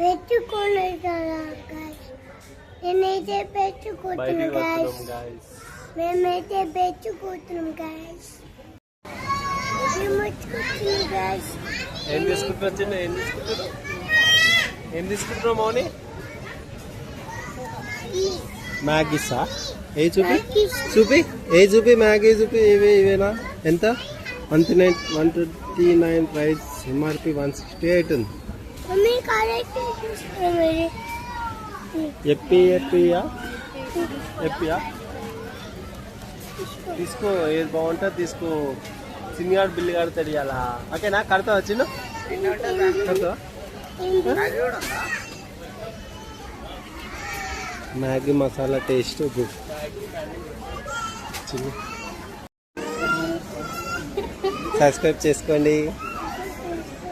పెట్టుకోలేదు కదా గాయ్స్. నేనైతే పెట్టుకుంటున్నాను గాయ్స్. మేమైతే పెట్టుకుంటున్నాం గాయ్స్. ఏం తీసుకుంటున్నావు చిన్న? ఏం తీసుకుంటున్నావు మౌని? మ్యాగీసా? ఏ చూపి మ్యాగీ చూపి. ఇవేనా? ఎంత? 129 ప్రైస్. ఎంఆర్పి 168 ఉంది. ఎప్పియా తీసుకో. ఏది బాగుంటుంది తీసుకో. సినిగాడు బిల్లు కడతాడు ఇలా. ఓకేనా? కడతావా చిన్న? కడతావా? Maggi masala taste good. చిన్న సబ్స్క్రైబ్ చేసుకోండి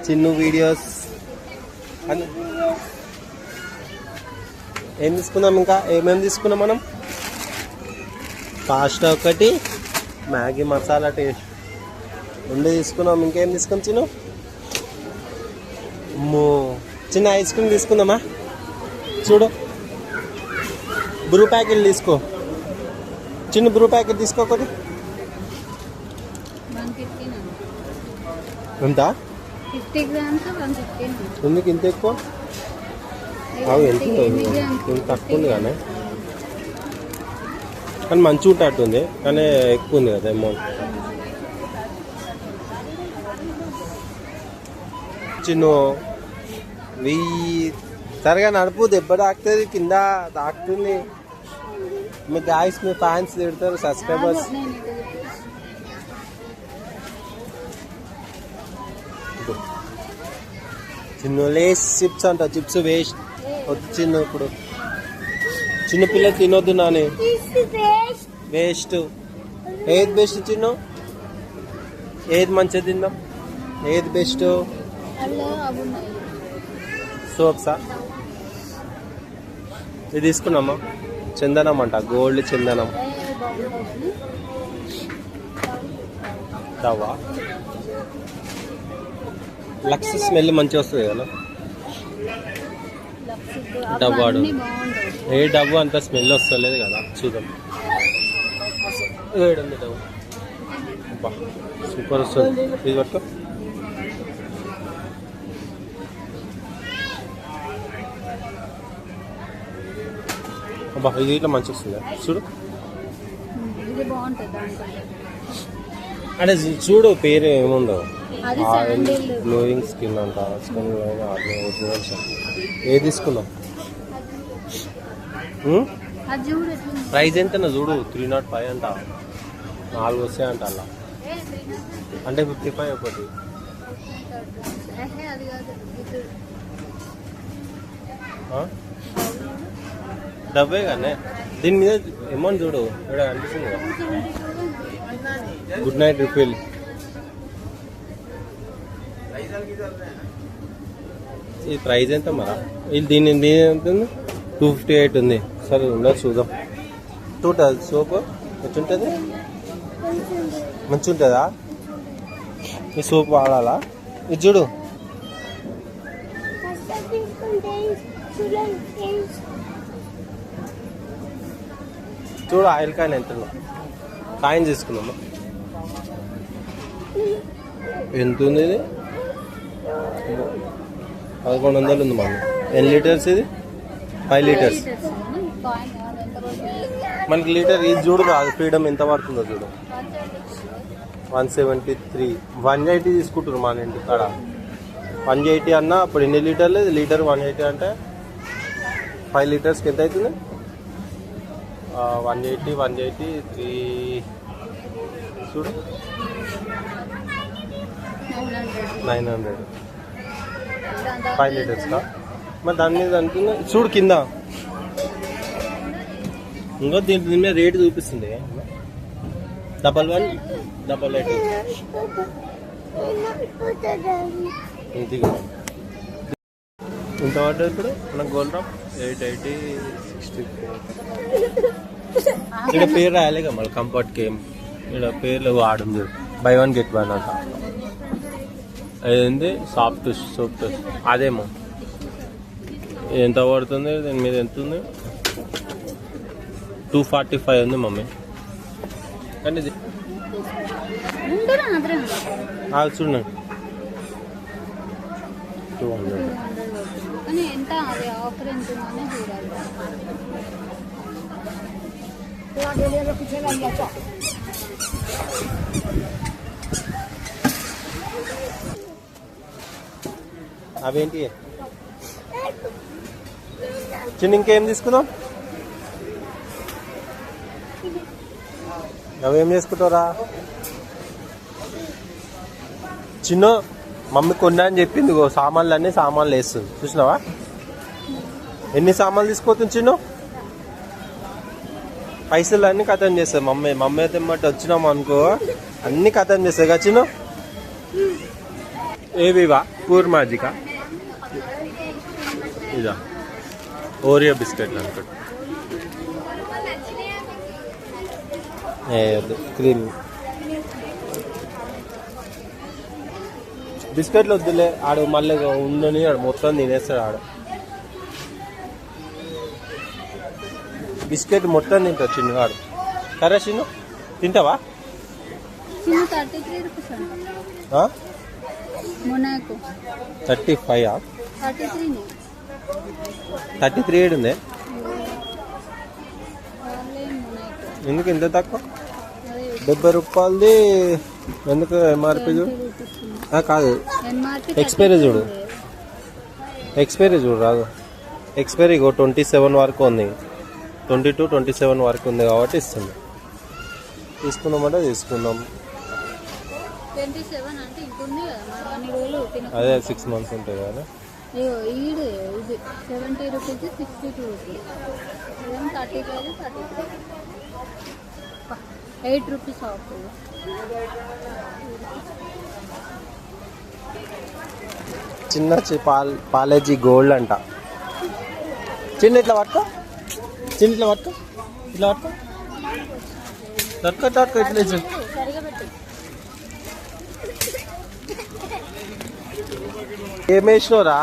చిన్ను వీడియోస్. ఏం తీసుకున్నాం? ఇంకా ఏమేమి తీసుకున్నాం మనం? పాస్తా ఒకటి, మ్యాగీ మసాలా టేస్ట్ 2 తీసుకున్నాం. ఇంకేం తీసుకున్నాం చిన్ను? చిన్న ఐస్ క్రీమ్ తీసుకుందామా? చూడు, బ్రూ ప్యాకెట్ తీసుకో. చిన్న బ్రూ ప్యాకెట్ తీసుకో ఒకటి. ఎంత? 50 grams 115. ఎందుకు ఇంత ఎక్కువ? ఎంత తక్కువ ఉంది కానీ మంచిగా ఉంటట్టుంది, కానీ ఎక్కువ ఉంది కదా అమౌంట్. చిన్న సరిగా నడుపు, దెబ్బ తాకుతుంది, కింద తాకుతుంది. మీ గాయస్, మీ ఫ్యాన్స్ తిడతారు, సబ్స్క్రైబర్స్. చిన్న లేస్ చిప్స్ అంట. చిప్స్ వేస్ట్ వచ్చింది. ఇప్పుడు చిన్న పిల్లలు తినొద్దు నాని, వేస్ట్. ఏది బెస్ట్ చిన్న? ఏది మంచిగా తిందాం? ఏది బెస్ట్? సోప్సా? ఇది తీసుకున్నామా? చందనం అంట, గోల్డ్ చందనం. డవ్వా లక్స్ స్మెల్ మంచిగా వస్తుంది కదా. డబ్బాడు ఏ డబ్బు అంత స్మెల్ వస్తలేదు కదా. చూద్దాం. ఏడుంది డబ్బు, సూపర్ వస్తుంది. ఇది పట్టుకో. అబ్బా, ఇది ఇట్లా మంచిగా వస్తుంది చూడు. అంటే చూడు, పేరు ఏముండవు. గ్లోయింగ్ స్కిన్ అంట. స్కిన్ ఏది తీసుకున్నాం? ప్రైస్ ఎంత చూడు. 305 అంట. 4 వస్తాయంట అలా. అంటే 55 ఒకటి. డబ్బే కానీ దీని మీద అమౌంట్ చూడు, ఇక్కడ అనిపిస్తుంది కదా. Good night refill. ఈ ప్రైస్ ఎంత మరా? దీని ఎంత ఉంది? 258 ఉంది. సరే ఉండదు, చూద్దాం. చూడదు సోప్ ఎట్లుంటుంది? మంచిగా ఉంటుందా? ఈ సోప్ వాడాలా? ఇది చూడు. చూడు ఆయిల్ కాయిన్ ఎంత కాయిన్ తీసుకున్నామా? ఎంత ఉంది ఇది? 1100 ఉంది మమ్మీ. ఎన్ని లీటర్స్ ఇది? 5 లీటర్స్. మనకి లీటర్ ఇది చూడు రాదు. ఫ్రీడమ్ ఎంత పడుతుందో చూడు. 173. 180 తీసుకుంటారు మన ఇంటి కాడ. 180 అన్న అప్పుడు ఎన్ని లీటర్లు? లీటర్ 180 అంటే 5 లీటర్స్కి ఎంత అవుతుంది? 180 3 చూడు 900. 5 లీటర్స్ కా? మరి దాని మీద అంటున్నా చూడు కింద. ఇంకో దీని మీద రేటు చూపిస్తుంది. 1188. ఇంత పడ్డది ఇప్పుడు మనకు గోల్డ్ డ్రాప్ 880 64. ఇక్కడ పేరు రాయాలిగా మళ్ళీ. కంఫర్ట్ కేమ్ ఇక్కడ పేర్లు వాడడం చూడు. బై 1 get 1 అంట. అదేంది సాఫ్ట్ సోప్ అదేమో ఎంత పడుతుంది దీని మీద? ఎంత ఉంది? 245 ఉంది మమ్మీ. కానీ ఇది చూడండి 200. కానీ ఎంత అది ఆఫర్ ఎంత ఉందని చూడాలి. అవేంటి చిన్న? ఇంకేం తీసుకుందాం? అవేం చేసుకుంటారా చిన్న? మమ్మీ కొన్నా అని చెప్పింది. సామాన్లు అన్నీ సామాన్లు వేస్తుంది చూసినావా? ఎన్ని సామాన్లు తీసుకోతుంది చిన్న? పైసలు అన్నీ ఖతం చేస్తుంది మమ్మీ. మమ్మీ అయితే మట్టి వచ్చినాము అనుకో అన్నీ ఖతం చేస్తాయి కదా చిన్న? ఏవివా పూర్ మ్యాజికా? ఇదా ఓరియో బిస్కెట్లు అనుకోండి. క్రీమ్ బిస్కెట్లు వద్దులే. ఆడు మళ్ళీ ఉండని ఆడు మొత్తం తినేస్తాడు. ఆడు బిస్కెట్ మొత్తం తింటాడు చిన్నగాడు. సరే చిన్న తింటావా? 33 రూపీస్ మొనాకో. 35 33 ఏడుంది. ఎందుకు ఇంత తక్కువ? 70 రూపాయలది ఎందుకు? ఎంఆర్పి చూడు. కాదు ఎక్స్పైరీ చూడు. ఎక్స్పైరీ చూడు రాదు. ఎక్స్పైరీ 27 వరకు ఉంది. 22, 27 వరకు ఉంది కాబట్టి ఇస్తుంది. తీసుకుందామంటే తీసుకుందాం. అదే 6 months ఉంటాయి కదా. 70 రూపీస్ 62 రూపీస్ 8 రూపీస్ ఆఫ్. చిన్న పాలేజీ గోల్డ్ అంట. చిన్న ఇట్లా పట్టుకో. చిన్న ఇట్లా పట్టుకో. ఇట్లా పట్టుకో. తట్టుకో ఇట్లా ఏం వేసినోరా?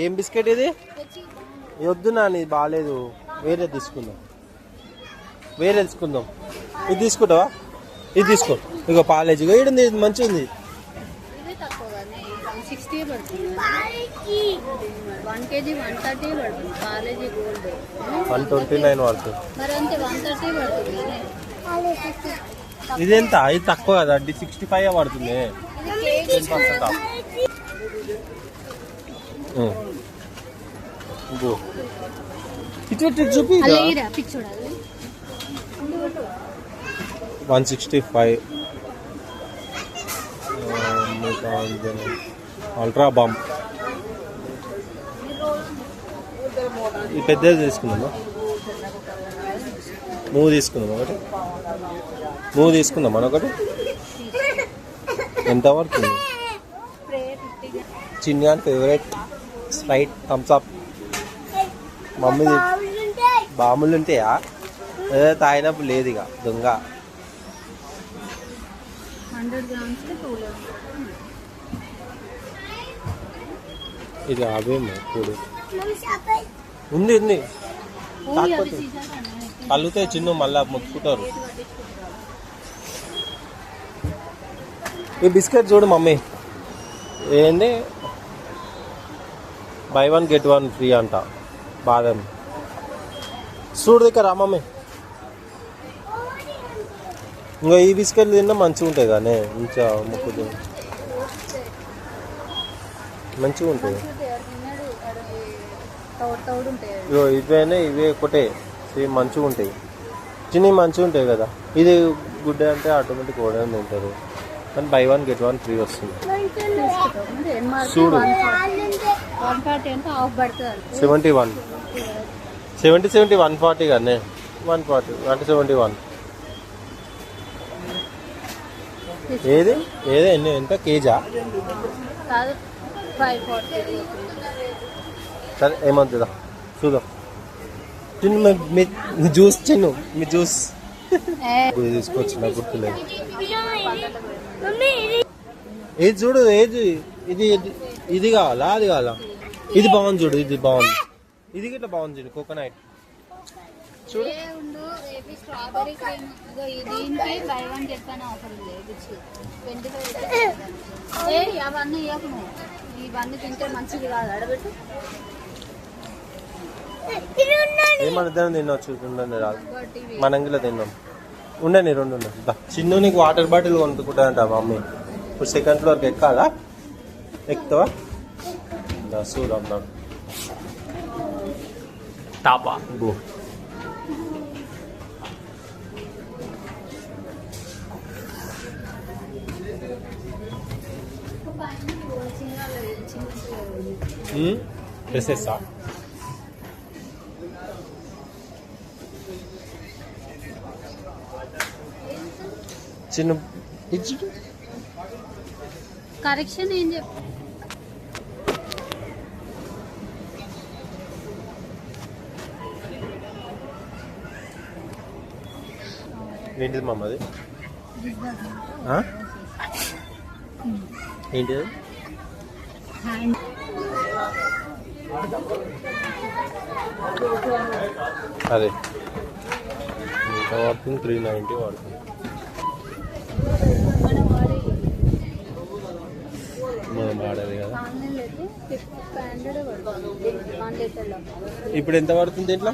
ఏం బిస్కెట్ ఇది? వద్దు నాని బాగాలేదు. వేరే తీసుకుందాం. ఇది తీసుకుంటావా? ఇది తీసుకో. ఇక పాలేజీ ఏడుంది. ఇది మంచిగా ఉంది. 60 పడుతుంది. 1 kg 130 పడుతుంది. కాలేజీ గోల్డ్ 129 పడుతుంది. మరి అంతే 130 పడుతుంది. ఇది ఎంత? ఇది తక్కువ కదా. 65 పడుతుంది. 10% ఆఫ్. చూపి 165 అల్ట్రా బాంబ్. ఈ పెద్దది తీసుకుందామా? మూవ్ తీసుకుందాం ఒకటి. ఎంత పడుతుంది? చిన్న favourite Sprite Thums Up. Mummy బాములు ఉంటాయా? ఏదో తాగినప్పుడు లేదు ఇక దొంగ. 100 grams ఇది అవేమో ఇప్పుడు ఉంది. కాకపోతే కలుగుతాయి చిన్న మళ్ళా ముట్టుకుంటారు. ఈ బిస్కెట్ చూడు మమ్మీ. ఏంది? buy 1 get 1 ఫ్రీ అంట. బాదం చూడు దగ్గర మమ్మీ. ఇంకా ఈ బిస్కెట్లు తిన్నా మంచిగా ఉంటాయి కానీ మంచిగా ముక్కుదు మంచిగా ఉంటాయి. ఇవే ఒకటే సేమ్ మంచిగా ఉంటాయి. చిన్నవి మంచిగా ఉంటాయి కదా. ఇది గుడ్ అంటే ఆటోమేటిక్ ఓడని తింటారు. కానీ buy 1 get 1 ఫ్రీ వస్తుంది. చూడు 71 70 140 కానీ 140 అంటే 71. ఏది ఎంత కేజా? సరే ఏమవుతుందా చూద్దాం. చిన్న మీ జ్యూస్ మీ జ్యూస్ తీసుకొచ్చిన గుర్తులేదు. ఏది చూడు. ఇది కావాలా అది కావాలా? ఇది బాగుంది చూడు, ఇది బాగుంది, ఇది గిట్లా బాగుంది చూడు, కోకోనట్ చూడు. ఏ ఉండు ఏపీ స్ట్రాబెరీ క్రీమ్ ఇగో దీనికి బై వన్ చెప్పాను ఆఫర్ ఉంది 25 ఏ అవన్నీ ఇవ్వకు నువ్వు, ఇవన్నీ తింటే మంచిది కాదు. అడబెట్టు ఏమన్నా తినొచ్చు, ఉండండి రాదు, మనం గిట్లా తిన్నాం. ఉండండి 2 ఉన్నాయి. చిన్న నీకు వాటర్ బాటిల్ కొనుక్కుంటానంట మమ్మీ. ఇప్పుడు 2nd ఫ్లోర్కి ఎక్కాలా? ఎక్కుతావా? చూద్దాం టాపా గో. డ్రెస్సెస్సా? చిన్న కరెక్షన్ ఏం చెప్పు. ఏంటిది మమ్మ అది? ఏంటిది? అదే ఎంత పడుతుంది? 390 పడుతుంది. మనం వాడేది కదా. ఇప్పుడు ఎంత పడుతుంది ఇట్లా?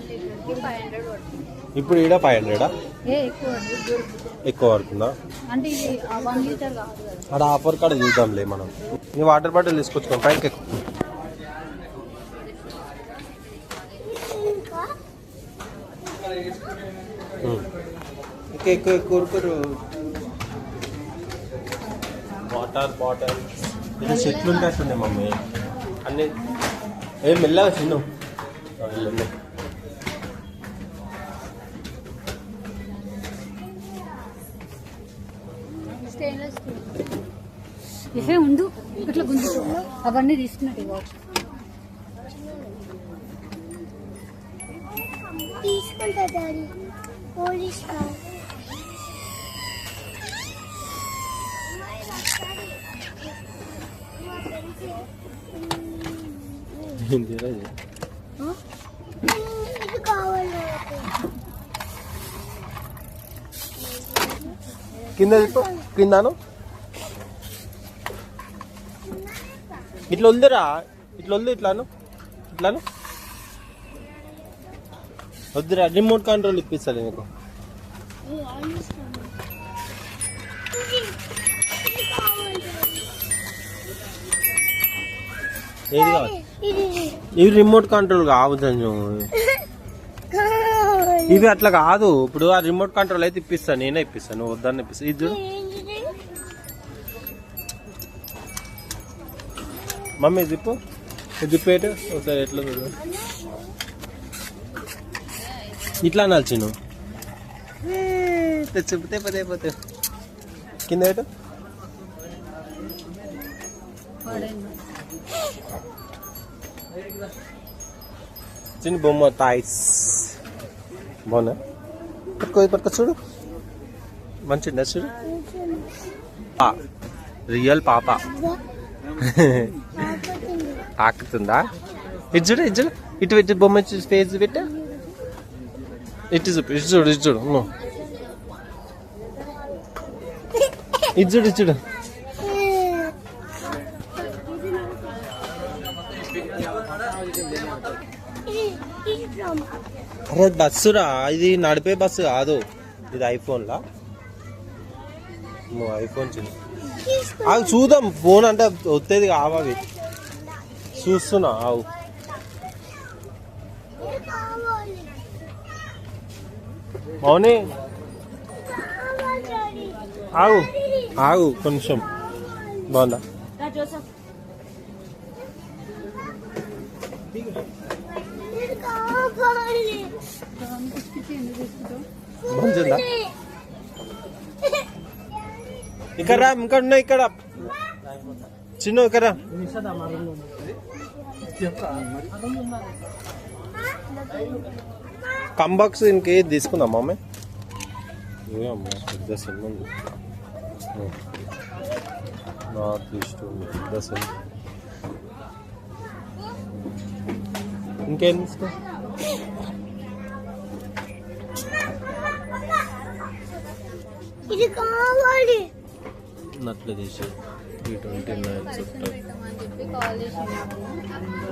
ఇప్పుడు ఈడ 500 ఎక్కువ పడుతుందా? అంటే ఇది 1 లీటర్ కాదు కదా. అక్కడ ఆఫర్ కార్డు చూద్దాంలే మనం. ఈ వాటర్ బాటిల్ తీసుకొచ్చుకోండి పైకి ఎక్కువ. ఎక్కువ ఎక్కువ వాటర్ బాటిల్ ఇది చెట్లు ఉంటాయి మమ్మీ అన్ని. ఏం మెల్లగా చిన్న స్టెయిన్లెస్ స్టీల్ ఉండు ఇట్లా గుంజు అవన్నీ తీసుకున్నట్టు కావచ్చు. తీసుకుంటా డాడీ పోలీస్ కార్. ఇది కావాలి కింద కిందాను ఇట్లా వద్దురా, ఇట్లా వద్దు, ఇట్లాను ఇట్లాను వద్దురా. రిమోట్ కంట్రోల్ ఇప్పిస్తాను నీకు. ఏది కావాలి? ఇవి రిమోట్ కంట్రోల్ కావు, ఇవి అట్లా కాదు. ఇప్పుడు ఆ రిమోట్ కంట్రోల్ అయితే ఇప్పిస్తాను, నేనే ఇప్పిస్తాను, నువ్వు వద్దని ఇప్పిస్తాను. ఇది మమ్మీ జిప్పు జిప్పేటు ఒకసారి ఎట్లా చూడు. ఇట్లా అనాల్సి నువ్వు చెప్తే పదే పోతే కింద పెట్టు. చిన్న బొమ్మ టాయ్స్ బాగున్నా. పట్టుకో చూడు, మంచిగా చూడు. రియల్ పాప తాకుతుందా? ఇటు చూడు, ఇటు చూడు, ఇటు పెట్టి బొమ్మ ఫేస్ పెట్ట, ఇటు చూడు, ఇటు చూడు, ఇటు చూడు, ఇటు చూడు, ఇటు చూడు. అరే బస్సురా, ఇది నడిపే బస్సు కాదు, ఇది ఐఫోన్లా. ఐఫోన్ చిన్న ఆగు చూద్దాం. ఫోన్ అంటే వచ్చేది కావాలి, చూస్తున్నా. ఆవు మౌని ఆగు ఆగు కొంచెం. బాగుందా? మంచిదా? ఇక్కడ రా, ఇంకా ఉన్నాయి ఇక్కడ చిన్న. ఇక్కడ కంబాక్స్ ఇంకేది తీసుకుందాం మమ్మీ? అమ్మా పెద్ద సినిమా ఉంది, నార్త్ ఈస్ట్ పెద్ద సినిమా. ఇంకేం తీసుకో. ఇది కావాలి. నట్లు తీసి 329 చెప్తారు. పెట్టమని చెప్పి కాల్ చేసినాము.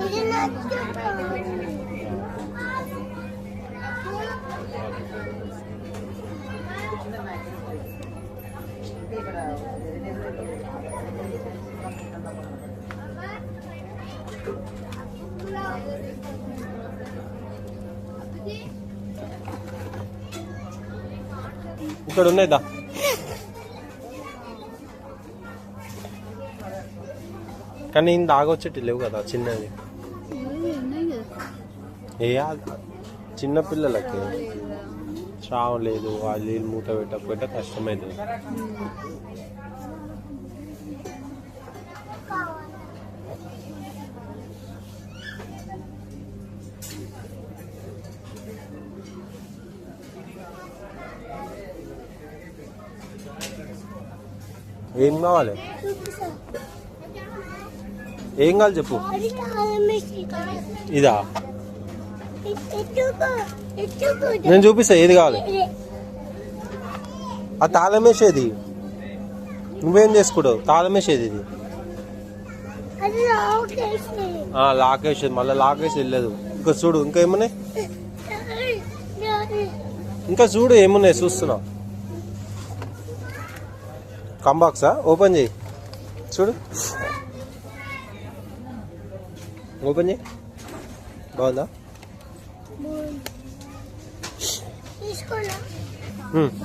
ఇది నచ్చదు. ఇక్కడ ఉన్నాయిదా. కానీ ఇంత ఆగొచ్చేటి లేవు కదా చిన్నది. ఉన్నాయి కదా. చిన్న పిల్లలకి చావు లేదు, వాళ్ళు నీళ్ళు మూత పెట్టకపోతే కష్టమైంది. ఏం కావాలి, ఏం కావాలి చెప్పు. ఇదా నేను చూపిస్తా ఏది కావాలి. ఆ తాళం వేసేది నువ్వేం చేసుకుంటావు, తాళం వేసేది ఇది. లాక్ వేసేది మళ్ళీ లాక్ వేసి వెళ్ళదు. ఇంకా చూడు ఇంకా ఏమున్నాయి, ఇంకా చూడు ఏమున్నాయి చూస్తున్నా. కంబాక్సా ఓపెన్ చేయి చూడు, ఓపెన్ చేయి. బాగుందా?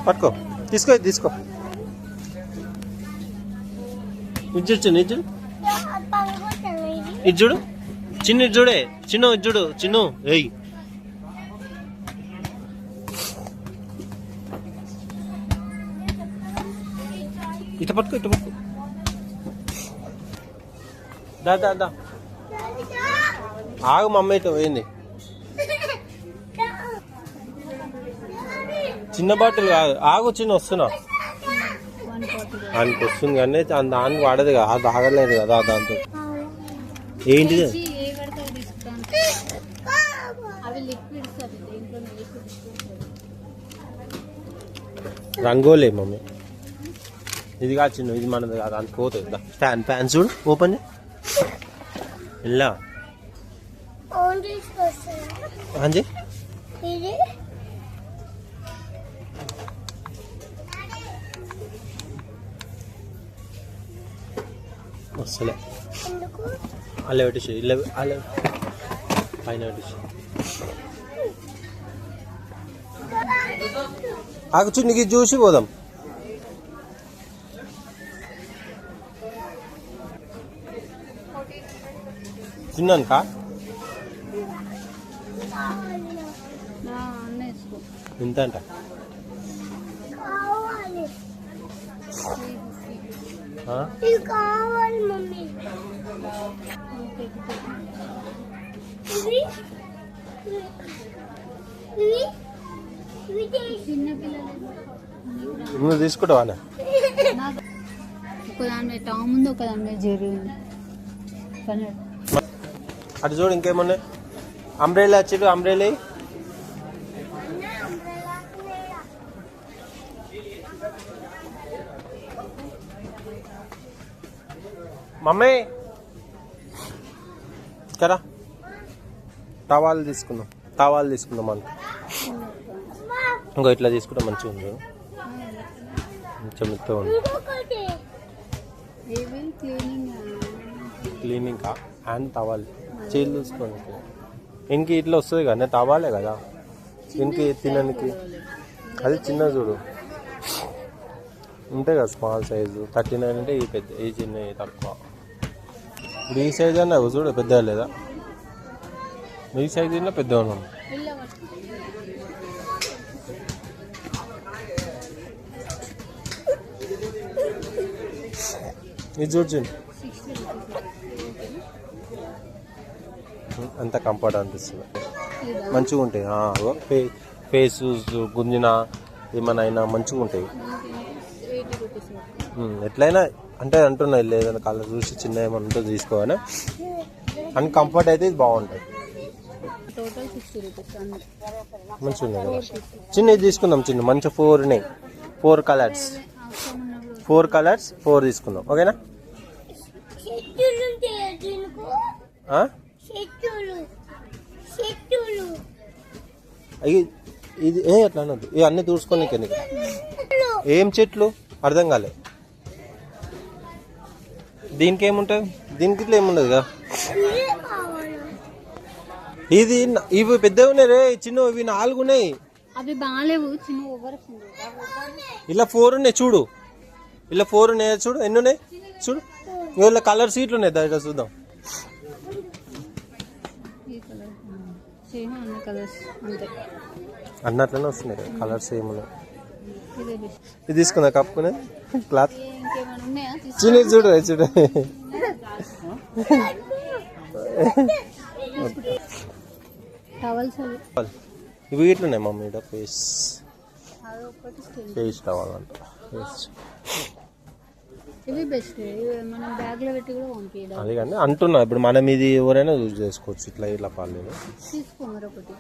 పట్టుకో, తీసుకో తీసుకో. ఇది చూడు, ఇది చూడు, ఇది చూడు చిన్న, ఇది చూడే చిన్న, ఇది చూడు చిన్న. ఏయ్ ఇట పట్టుకో, ఇట పట్టుకో. దా దా దా ఆగు, మమ్మీ ఇటు పోయింది. చిన్న బాటిల్ కాదు, ఆగు చిన్న వస్తున్నా. దానికి వస్తుంది కానీ దానికి వాడదు కదా, అది ఆగలేదు కదా దాంతో. ఏంటిది రంగోలే మమ్మీ, ఇది కాదు చిన్న, ఇది మనది కాదు, దానికి పోతుంది. ఫ్యాన్ చూడు ఓపెన్ ఇలా అంజీ. వస్తలే అలా పెట్టేసి, ఇలా అలా పైన పెట్టేసి. ఆకు నీకు ఇది చూసి పోదాం. చిన్నానుకా ఎంత అంట? కావాలి మమ్మీ. నువ్వు తీసుకుంటావా? ఒకదాని టామ్ ఉంది, ఒకదాని జరిగింది. అటు చూడు ఇంకేమన్నా. అంబ్రెల్లా వచ్చాడు, అంబ్రెల్లా మమ్మీ కదా. టవాల్ తీసుకుందాం, టవాల్ తీసుకుందాం మనకు. ఇంకో ఇట్లా తీసుకుంటే మంచిగా ఉంది, కొంచెం మెత్తగా ఉంది. క్లీనింగ్ హ్యాండ్ టవాల్ చేలు చూసుకోండి. ఇంక ఇట్లా వస్తుంది కదా, టవాలే కదా ఇంక తినడానికి. అది చిన్న చూడు ఉంటాయి కదా స్మాల్ సైజు 39 అంటే ఈ పెద్ద, ఈ చిన్న తక్కువ. ఇప్పుడు ఈ సైజ్ అన్న చూడు పెద్దగా లేదా, ఈ సైజ్ అయినా పెద్దగా ఉన్నాం. ఇది చూడండి అంత కంఫర్ట్ అనిపిస్తుంది, మంచిగా ఉంటాయి. ఫేస్ గుంజిన ఏమైనా మంచిగా ఉంటాయి. ఎట్లయినా అంటే అంటున్నాయి, లేదన్నా కలర్ చూసి చిన్న ఏమన్నా ఉంటే తీసుకోవాలి. అండ్ కంఫర్ట్ అయితే ఇది బాగుంటుంది. 460 రూపీస్ అన్నీ. మంచిగా ఉన్నాయి కదా. చిన్న ఇది తీసుకుందాం, చిన్న మంచి 4 ఉన్నాయి. 4 కలర్స్, 4 కలర్స్ 4 తీసుకుందాం. ఓకేనా? చెట్టులు ఉంటాయి దీనికి. ఆ? చెట్టులు ఇది అట్లా అనొద్దు. ఇవి అన్నీ దూసుకోనికే నీకు. ఏం చెట్లు అర్థం కాలే. దీనికి ఏముంటుంది? దీనికి ఇట్లా ఏముండదు కదా. ఇది ఇవి పెద్దవి ఉన్నాయి రే చిన్న, ఇవి 4 ఉన్నాయి. అవి బాగాలేవు చిన్న ఓవర్. ఇలా 4 ఉన్నాయి చూడు, ఇలా 4 ఉన్నాయి చూడు. ఎన్ని ఉన్నాయి చూడు. ఇవాళ కలర్ సీట్లు ఉన్నాయి, దగ్గర చూద్దాం. ఈ కలర్ సేమ్ అన్ని కలర్స్ అంతే, అన్నట్లనే వస్తున్నాయి కదా కలర్స్ ఏమున్నాయి. ఇదే బెస్ట్. ఇది తీసుకుందా కప్పుకునే క్లాత్ ఇంకేమైనా ఉన్నాయా? చిన్న చూడు చూడు. టవల్స్ అవి ఇవి ఇట్లున్నాయి మమ్మీ. ఇక్కడ ఫేస్ అదొకటి స్టైల్. ఫేస్ కావాలంట. ఫేస్ ఇవి బెస్ట్. మనం బ్యాగ్ లో పెట్టి కూడా పంపించడం. అది కానీ అంటున్నా, ఇప్పుడు మనం ఇది ఎవరైనా యూజ్ చేసుకోవచ్చు. ఇట్లా ఇట్లా పాలేదు తీసుకో మరొకటి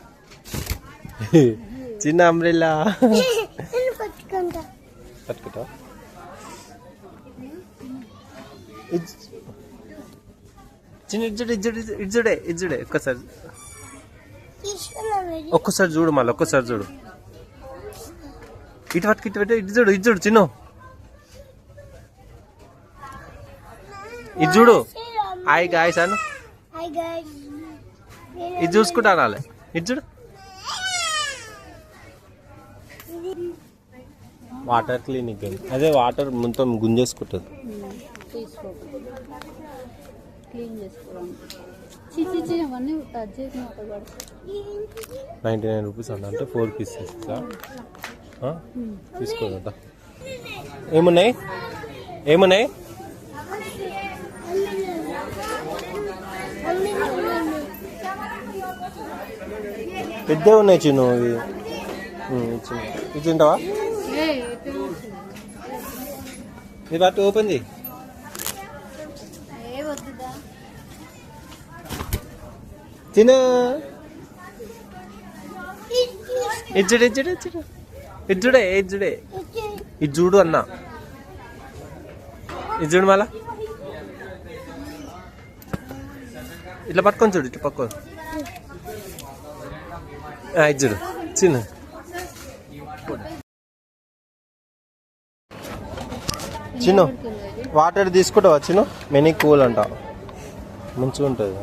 చిన్న అంబ్రెల్లా పట్టుకుంటా. పట్టుకుంటా. చిన్న ఇజ్జుడే ఒక్కసారి తీసుకున్నాను. ఒక్కసారి చూడు, మళ్ళీ ఒక్కసారి చూడు. ఇటు పట్టుకు ఇటు పెట్టు. ఇది చూడు చిన్న, ఇది చూడు. హాయ్ గాయ్స్ అను. Hi guys. ఇది చూసుకుంటా అనాలి. ఇది చూడు. వాటర్ క్లినిక్ అదే వాటర్ మొత్తం గుంజేసుకుంటుంది. తీసుకో క్లీన్ చేసుకోవడానికి. చిచి అవన్నీ టచ్ చేసిన ఒక పడుతుంది. 99 రూపీస్ అంటే 4 పీసెస్ తీసుకోదా. ఏమున్నాయి పెద్ద ఉన్నాయి చిన్న. ఇది తింటావా? ఇది బట్టి ఓపెన్ చేయి. ఏ వద్దుదా తిన ఇజ్జుడే ఇది చూడు అన్న. ఇది చూడు మళ్ళా ఇట్లా పట్టుకొని చూడు, ఇట్లా పట్టుకొని. ఇది చూడు చిన్న. చిన్న వాటర్ తీసుకుంటావా చిన్న? మెనీ కూల్ అంట, మంచిగా ఉంటుంది.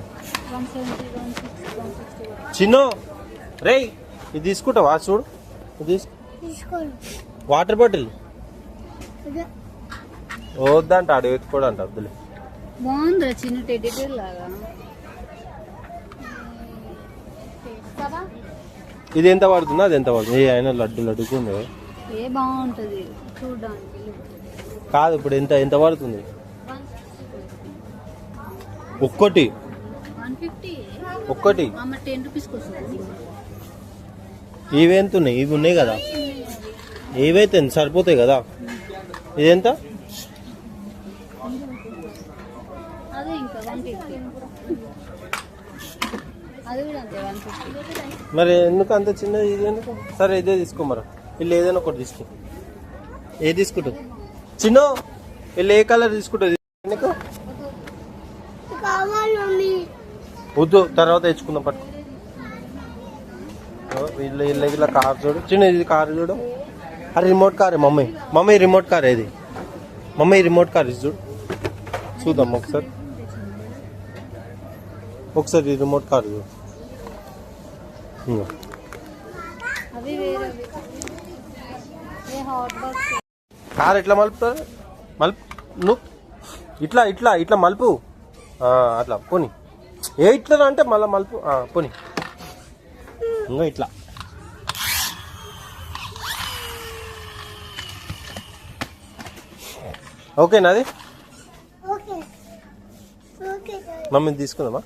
170, 160. చిన్న రే ఇది తీసుకుంటావా చూడు. ఇది తీసుకోను. వాటర్ బాటిల్ వద్దంట, ఆడు ఎత్తుకోడు అంట. వద్దులే. బాగుందిరా చిన్న టెడ్డీ లాగా. ఇది ఎంత పడుతుందో అది ఎంత పడుతుంది? ఏ అయినా లడ్డుకుంది. ఏ బాగుంటది చూడడానికి. కాదు ఇప్పుడు ఎంత పడుతుంది? ఒక్కటి 150. ఒక్కటి 10 రూపీస్కి వస్తుంది. ఇవి ఎంత ఉన్నాయి? ఇవి ఉన్నాయి కదా, ఏవైతే సరిపోతాయి కదా. ఇదెంత? అదే ఇంకా 150. అది కూడా అంతే 150. మరి ఎందుకు అంత చిన్నది? ఇది ఎందుకు? సరే ఇదే తీసుకో. మరి వీళ్ళు ఏదైనా ఒకటి తీసుకో. ఏది తీసుకుంటావు చిన్న? వీళ్ళు ఏ కలర్ తీసుకుంటుంది నీకు? కావాలి మమ్మీ. వద్దు, తర్వాత తెచ్చుకుందాం. పట్టు. వీళ్ళ కార్ చూడు చిన్న. ఇది కార్ చూడు. అది remote car. Mummy remote car ఏది? మమ్మీ రిమోట్ కార్ ఇది చూడు. చూద్దాం ఒకసారి రిమోట్ కార్ చూడు. అవి వేరే హాట్ బాక్స్. కార్ ఎట్లా మలుపుతారు? నువ్వు ఇట్లా మలుపు. అట్లా పోని. ఇట్లా అంటే మళ్ళీ మలుపు. పోని ఇంకా ఇట్లా. ఓకేనా అది? Okay okay. మమ్మీని తీసుకుందామా?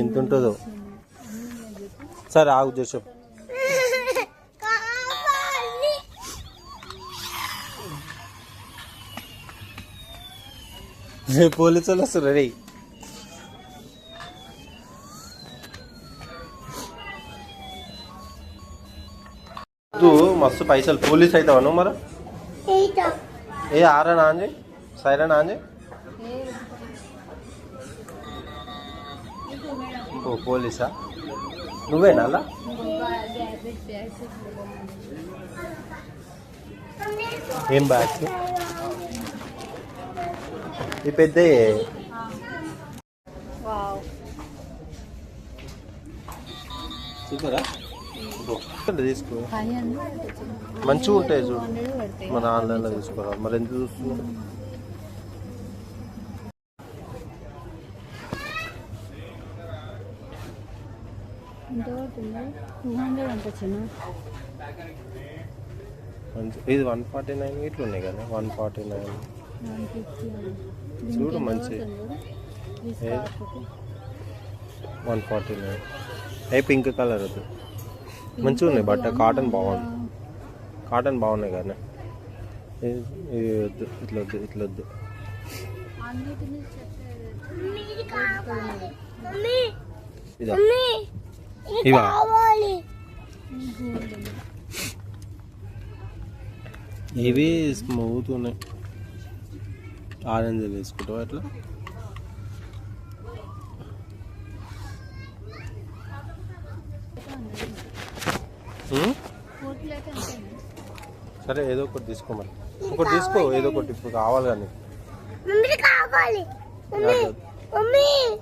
ఎంత ఉంటుందో సరే ఆగు చూసాం. కావాలి. పోలీసు వాళ్ళు వస్తారు. రే మస్తు పైసలు పోలీస్ అవుతావా నువ్వు మరి ఎయిట్ ఏ ఆరా ఆంజీ సైరన్ ఆంజీ ఓ పోలీసా నువ్వేనా అలా ఏం బ్యాగ్స్ ఈ పెద్ద చూసారా తీసుకో మంచిగా ఉంటాయి చూడు మన ఆన్లైన్లో తీసుకోరా మరి ఎంత చూస్తున్నావు ఇది 149 ఇట్లా ఉన్నాయి కదా 149 చూడు మంచి 149 ఏ పింక్ కలర్ అది మంచిగా ఉన్నాయి బట్ట కాటన్ బాగున్నాయి కానీ ఇది వద్దు ఇట్లా వద్దు ఇట్లా వద్దు ఇదా ఇవా ఇవి స్మూత్ ఉన్నాయి ఆరెంజ్ వేసుకుంటావా అట్లా సరే ఏదో ఒకటి తీసుకోమని ఒకటి తీసుకో ఏదో ఒకటి ఇప్పుడు కావాలి కానీ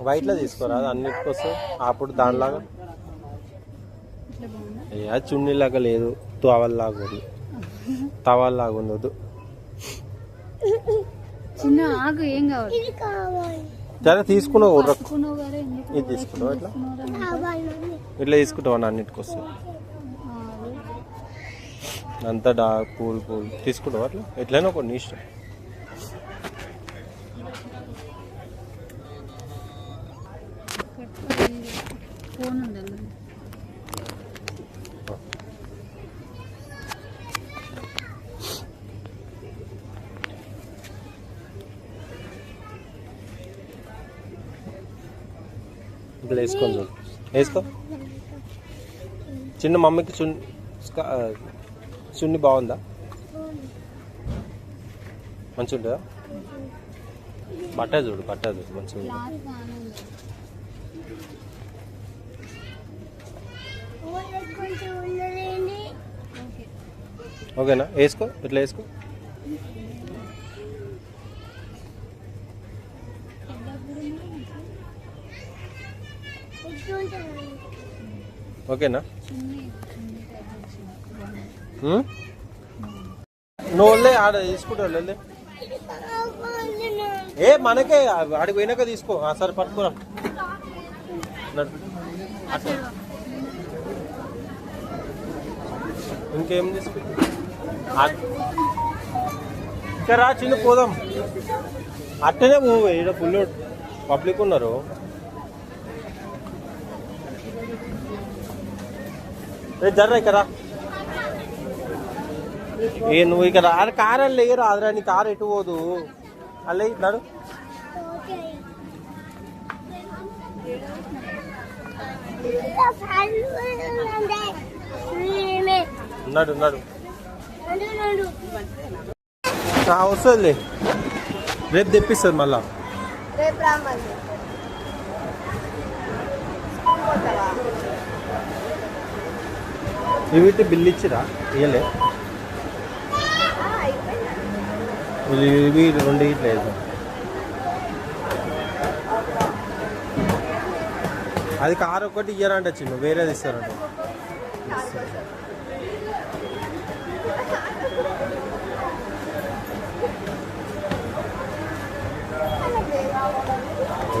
వైట్లో తీసుకోరా అన్నిటికి వస్తే అప్పుడు దానిలాగా అది చున్నీలాగా లేదు తవల్లాగా ఉంది తవల్లాగా ఉండదు చిన్న ఆగు ఏం కావాలి సరే తీసుకున్నావు ఇది తీసుకున్నావు ఇట్లా ఇట్లా తీసుకుంటావు అన్నిటికి వస్తే అంతా డార్క్ పూల్ తీసుకుంటావు అట్లా ఎట్లయినా కొన్ని ఇష్టం ఫోన్ ఉండాలి ఇట్లా వేసుకొని చూడు వేసుకో చిన్న మమ్మీకి చున్ని బాగుందా మంచిగా ఉంటుందా బట్ట చూడు మంచిగా ఉంది ఓకేనా వేసుకో ఇట్లా వేసుకో ఓకేనా నువ్వు ఆడ తీసుకుంటావు ఏ మనకే ఆడికి పోయినాక తీసుకో సరే పట్టుకురా ఇంకేం తీసుకో ఇక్కడ రా చిన్న పోదాం అట్టనే పోవు ఇక్కడ ఫుల్ పబ్లిక్ ఉన్నారు జర్రా ఇక్కడ ఏ నువ్వు ఇక్కడ అరే కార్ అని లేరు అదరా నీ కారు ఎటు పోదు అల్లే నడు నడు నడు వస్తుంది రేపు తెప్పిస్తుంది మళ్ళా ఇవి బిల్లు ఇచ్చిరా ఇవ్వలే ఇవి 2 ఇట్లేదు అది కారు ఒకటి ఇయ్యారంట చిన్న వేరేది ఇస్తారంట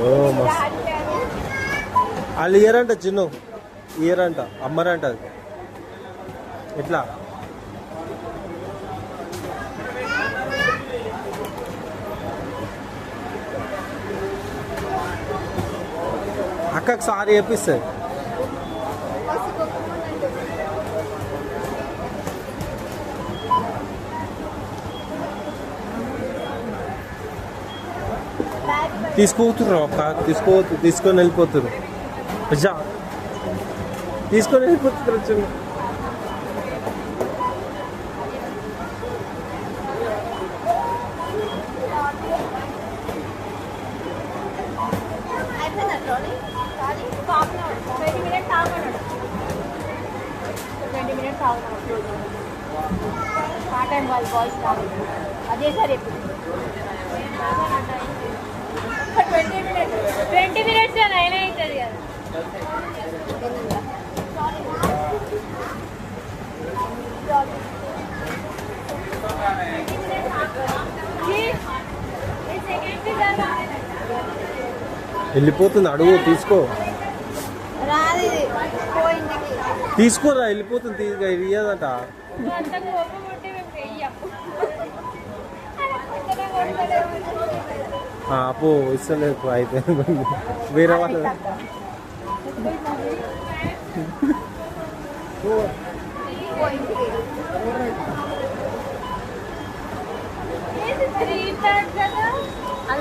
ఓ మస్తు వాళ్ళు ఇయ్యరంట చిన్న ఇయ్యరంట అమ్మరంట అది ఎట్లా అక్కకి సారీ చెప్పిస్తుంది తీసుకుపోతుర్రు అక్క తీసుకొని వెళ్ళిపోతుర్రు తీసుకొని వెళ్ళిపోతున్నారు చిన్న 20 minutes ఆగమన్నాడు. 20 minutes ఆగమన్నాడు. ఆ టైం వాళ్ళు బాయ్స్ రాలేదు. అదే సార్ ఎప్పుడు 20 minutes అయినా అవుతుంది కదా. వెళ్ళిపోతుంది, అడుగు తీసుకో, రాదు ఇది. పోయింది. తీసుకోరా, వెళ్ళిపోతుంది, ఇయ్యదట. అంత కోపం ఉంటే మేము చెయ్యము. అప్పు ఇస్తలేదు అయితే వేరే వాళ్ళు.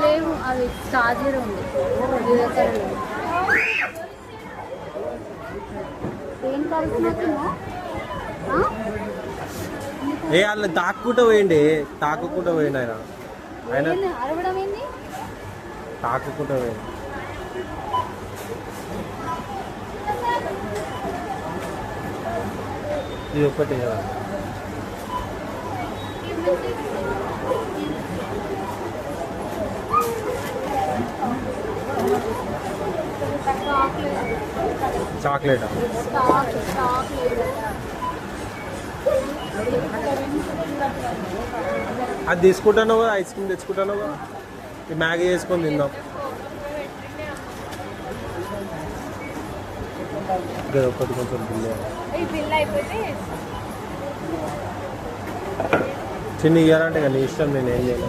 లేవు, అవి చార్జర్ ఉంది. ఏం కలుపుతున్నా ఏ వాళ్ళు తాక్కుంటూ పోయిండి, తాకుకుంటూ పోయిండు ఆయన. ఆయన అరవడం ఏంది? తాకుకుంటూ పోయింది. ఇది ఒక్కటి కదా. చాక్లెటా? అది తీసుకుంటాను కదా, ఐస్ క్రీమ్ తెచ్చుకుంటాను కదా, ఈ మ్యాగీ చేసుకొని తిందాం. ఇది ఒకటి కొంచెం బిల్ అయిపోతే చిన్న ఇయ్యాలంటే కానీ ఇష్టం, నేను ఏం చేయను.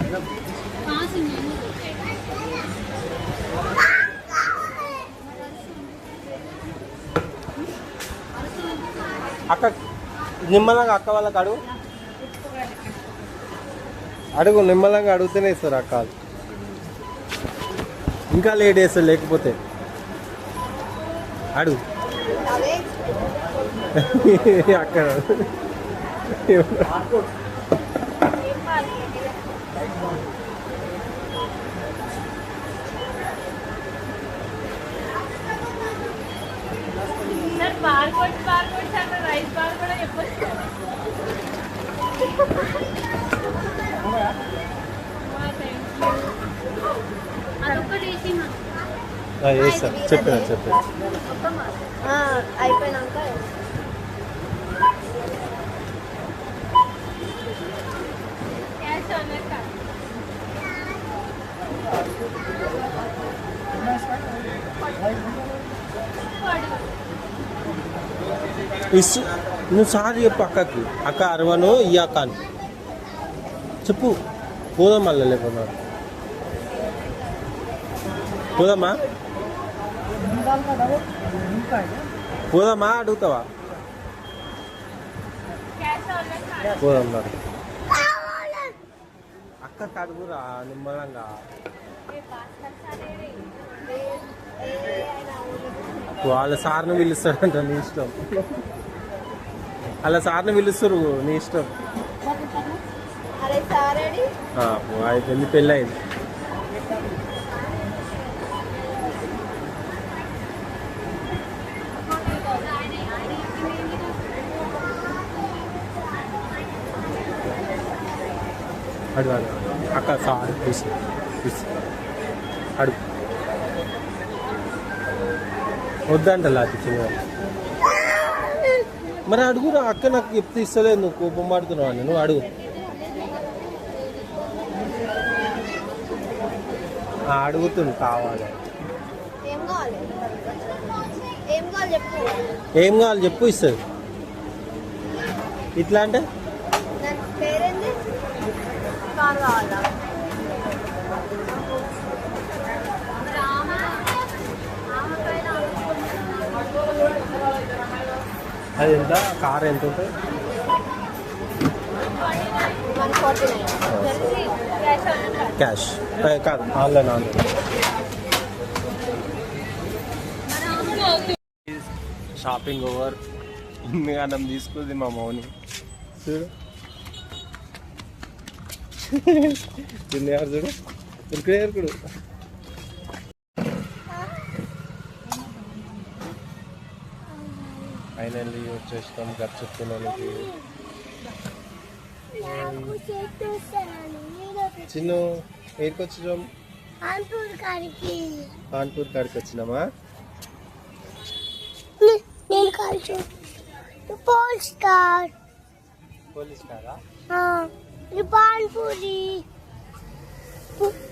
అక్క నిమ్మలంగా అక్క వాళ్ళకి అడుగు, అడుగు నిమ్మలంగా అడుగుతూనే ఇస్తారు అక్క. ఇంకా లేట్ చేస్తారు, లేకపోతే అడుగు అక్కడ. రైస్ బార్ కూడా చెప్పొచ్చు. అదొక్కటి వేసి చెప్పాను అయిపోయినాక నువ్వు సార్ చెప్పు అక్కకి, అక్క అరవను ఈ అక్క అని చెప్పు. పోదాం మళ్ళీ, లేకున్నా పోదామా, పోదామా అడుగుతావా? పోదాం మరి. అక్క అడుగురా నిమ్మలంగా. వాళ్ళ సార్ని పిలుస్తాడంట, నీ ఇష్టం. అలా సార్ని పిలుస్తారు, నీ ఇష్టం. అయిపోయింది, పెళ్ళి అయింది. అడుగు అడుగు అక్క, సార్ ప్లీజ్ ప్లీజ్ అడుగు. వద్దంటలా చిన్న మరి అడుగురా అక్క, నాకు చెప్తే ఇస్తలేదు, నువ్వు కోపం పడుతున్నావు అని. నువ్వు అడుగు, అడుగుతుంది కావాలి. ఏం కావాలి చెప్పు, ఇస్తుంది. ఇట్లా అంటే అది ఎంత, కార్ ఎంత ఉంటుంది? క్యాష్ కాదు, ఆన్లైన్. Shopping over. అన్నం తీసుకుంది మా మౌని, చూడు తినేవారు, చూడు ఉరుకుడు. ఫైనల్లీ వచ్చేస్తాం గచ్చు తినడానికి. నాకు చేస్తాను నేను చిన్ను ఎక్కడికి వచ్చినాం? ఆంపూర్ కాడికి కాన్పూర్ కాడికి వచ్చినామా? నేను కాల్చు పోస్ట్ కార్డ్ పోలీస్ కారా? పాన్పూరి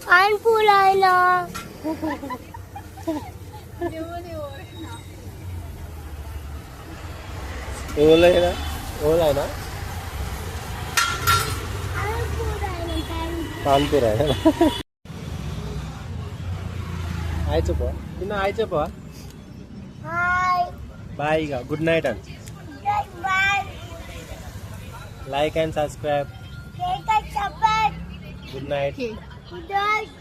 పాన్పూర్ అయినా ఓలైనా ఓలైనా కాన్పూర్ అయినా. హాయ్ చెప్పు చిన్న, హాయ్ చెప్పు. హాయ్ బాయ్ ఇక good night and bye like and subscribe. Cake చెప్పండి గుడ్ నైట్. Good night